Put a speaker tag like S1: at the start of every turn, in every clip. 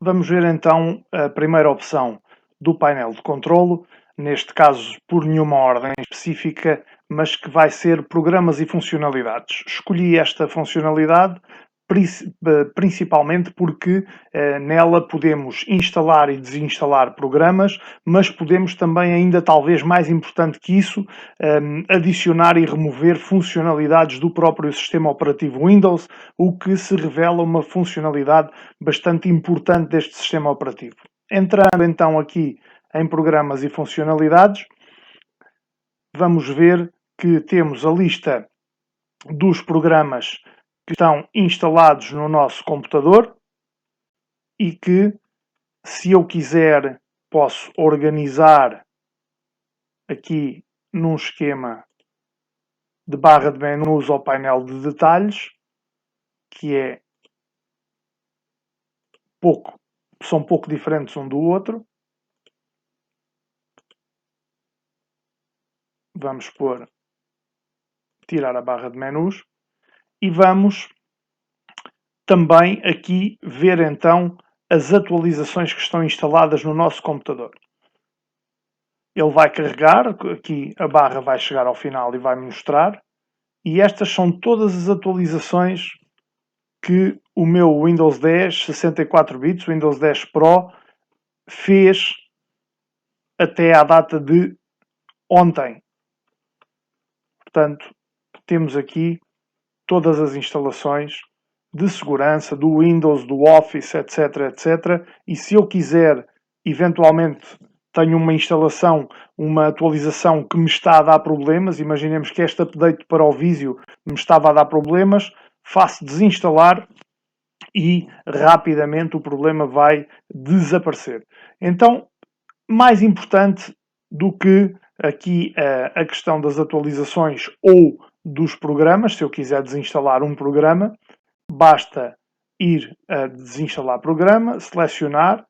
S1: Vamos ver então a primeira opção do painel de controlo, neste caso por nenhuma ordem específica, mas que vai ser programas e funcionalidades. Escolhi esta funcionalidade principalmente porque nela podemos instalar e desinstalar programas, mas podemos também, ainda talvez mais importante que isso, adicionar e remover funcionalidades do próprio sistema operativo Windows, o que se revela uma funcionalidade bastante importante deste sistema operativo. Entrando então aqui em programas e funcionalidades, vamos ver que temos a lista dos programas que estão instalados no nosso computador e que, se eu quiser, posso organizar aqui num esquema de barra de menus ao painel de detalhes, que são pouco diferentes um do outro. Vamos tirar a barra de menus e vamos também aqui ver então as atualizações que estão instaladas no nosso computador. Ele vai carregar, aqui a barra vai chegar ao final e vai me mostrar, e estas são todas as atualizações que o meu Windows 10 64 bits, Windows 10 Pro, fez até à data de ontem. Portanto, temos aqui todas as instalações de segurança, do Windows, do Office, etc, etc. E se eu quiser, eventualmente, tenho uma instalação, uma atualização que me está a dar problemas, imaginemos que este update para o Visio me estava a dar problemas, faço desinstalar e rapidamente o problema vai desaparecer. Então, mais importante do que aqui a questão das atualizações ou dos programas, se eu quiser desinstalar um programa, basta ir a desinstalar programa, selecionar,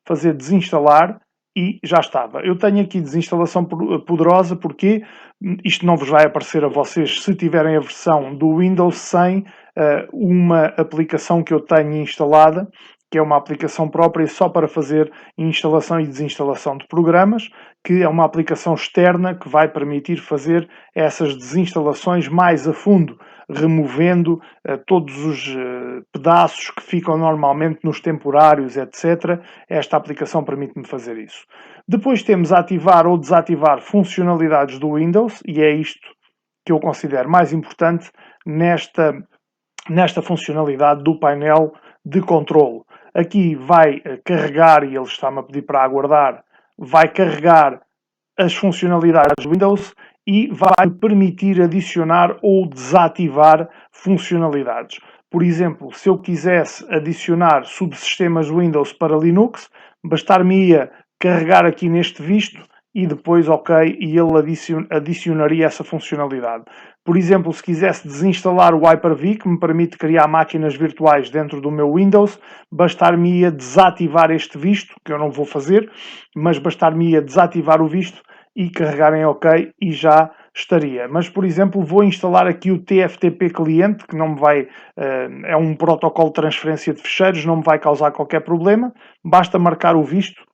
S1: fazer desinstalar e já estava. Eu tenho aqui desinstalação poderosa porque isto não vos vai aparecer a vocês se tiverem a versão do Windows sem uma aplicação que eu tenho instalada, que é uma aplicação própria só para fazer instalação e desinstalação de programas, que é uma aplicação externa que vai permitir fazer essas desinstalações mais a fundo, removendo todos os pedaços que ficam normalmente nos temporários, etc. Esta aplicação permite-me fazer isso. Depois temos ativar ou desativar funcionalidades do Windows, e é isto que eu considero mais importante nesta funcionalidade do painel de controlo. Aqui vai carregar, e ele está-me a pedir para aguardar, vai carregar as funcionalidades do Windows e vai permitir adicionar ou desativar funcionalidades. Por exemplo, se eu quisesse adicionar subsistemas Windows para Linux, bastar-me-ia carregar aqui neste visto e depois OK, e ele adicionaria essa funcionalidade. Por exemplo, se quisesse desinstalar o Hyper-V, que me permite criar máquinas virtuais dentro do meu Windows, bastar-me-ia desativar este visto, que eu não vou fazer, mas bastar-me-ia desativar o visto e carregar em OK e já estaria. Mas, por exemplo, vou instalar aqui o TFTP cliente, que não me vai, é um protocolo de transferência de ficheiros, não me vai causar qualquer problema. Basta marcar o visto,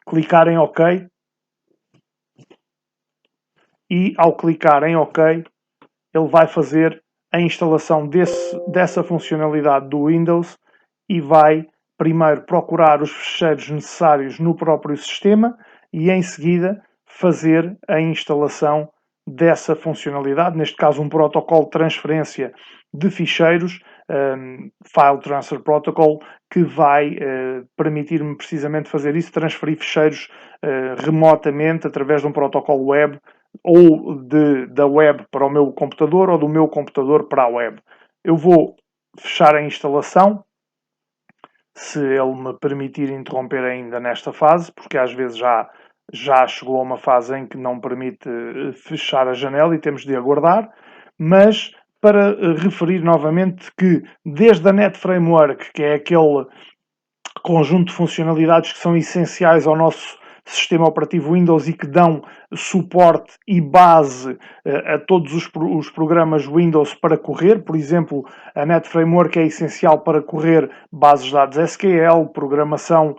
S1: clicar em OK e, ao clicar em OK, ele vai fazer a instalação dessa funcionalidade do Windows e vai primeiro procurar os ficheiros necessários no próprio sistema e, em seguida, fazer a instalação dessa funcionalidade, neste caso um protocolo de transferência de ficheiros, File Transfer Protocol, que vai permitir-me precisamente fazer isso, transferir ficheiros remotamente através de um protocolo web, ou da web para o meu computador ou do meu computador para a web. Eu vou fechar a instalação, se ele me permitir interromper ainda nesta fase, porque às vezes já chegou a uma fase em que não permite fechar a janela e temos de aguardar, mas para referir novamente que desde a Net Framework, que é aquele conjunto de funcionalidades que são essenciais ao nosso sistema operativo Windows e que dão suporte e base a todos os programas Windows para correr. Por exemplo, a NetFramework é essencial para correr bases de dados SQL, programação,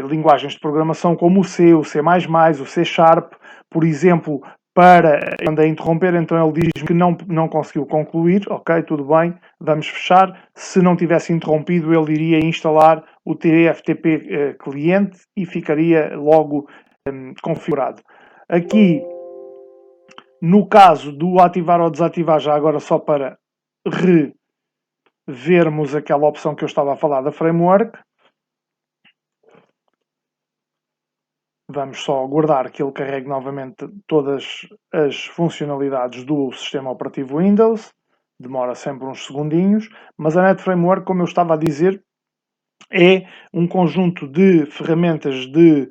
S1: linguagens de programação como o C, o C++, o C Sharp. Por exemplo, para andar a interromper, então ele diz que não conseguiu concluir, ok, tudo bem, vamos fechar. Se não tivesse interrompido, ele iria instalar o TFTP cliente e ficaria logo configurado. Aqui, no caso do ativar ou desativar, já agora só para revermos aquela opção que eu estava a falar da framework, vamos só aguardar que ele carregue novamente todas as funcionalidades do sistema operativo Windows. Demora sempre uns segundinhos, mas a NetFramework, como eu estava a dizer, é um conjunto de ferramentas de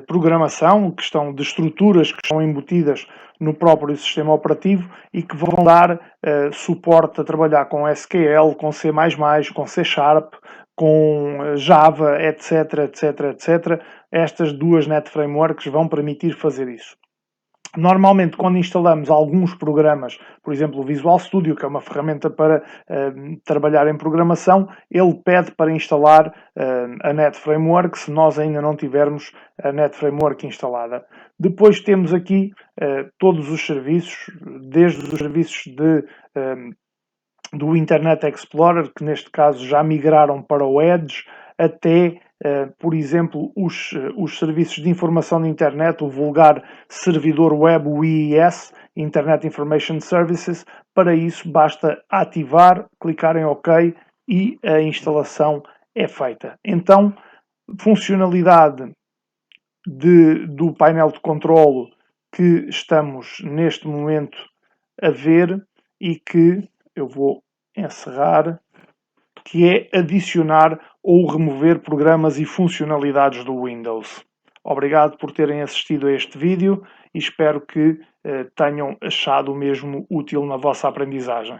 S1: programação, de estruturas que estão embutidas no próprio sistema operativo e que vão dar suporte a trabalhar com SQL, com C++, com C Sharp, com Java, etc, etc, etc. Estas duas NetFrameworks vão permitir fazer isso. Normalmente, quando instalamos alguns programas, por exemplo, o Visual Studio, que é uma ferramenta para trabalhar em programação, ele pede para instalar a NetFramework, se nós ainda não tivermos a NetFramework instalada. Depois temos aqui todos os serviços, desde os serviços do Internet Explorer, que neste caso já migraram para o Edge, até por exemplo, os serviços de informação de internet, o vulgar servidor web, o IIS, Internet Information Services. Para isso, basta ativar, clicar em OK e a instalação é feita. Então, funcionalidade do painel de controlo que estamos neste momento a ver e que eu vou encerrar, que é adicionar ou remover programas e funcionalidades do Windows. Obrigado por terem assistido a este vídeo e espero que tenham achado o mesmo útil na vossa aprendizagem.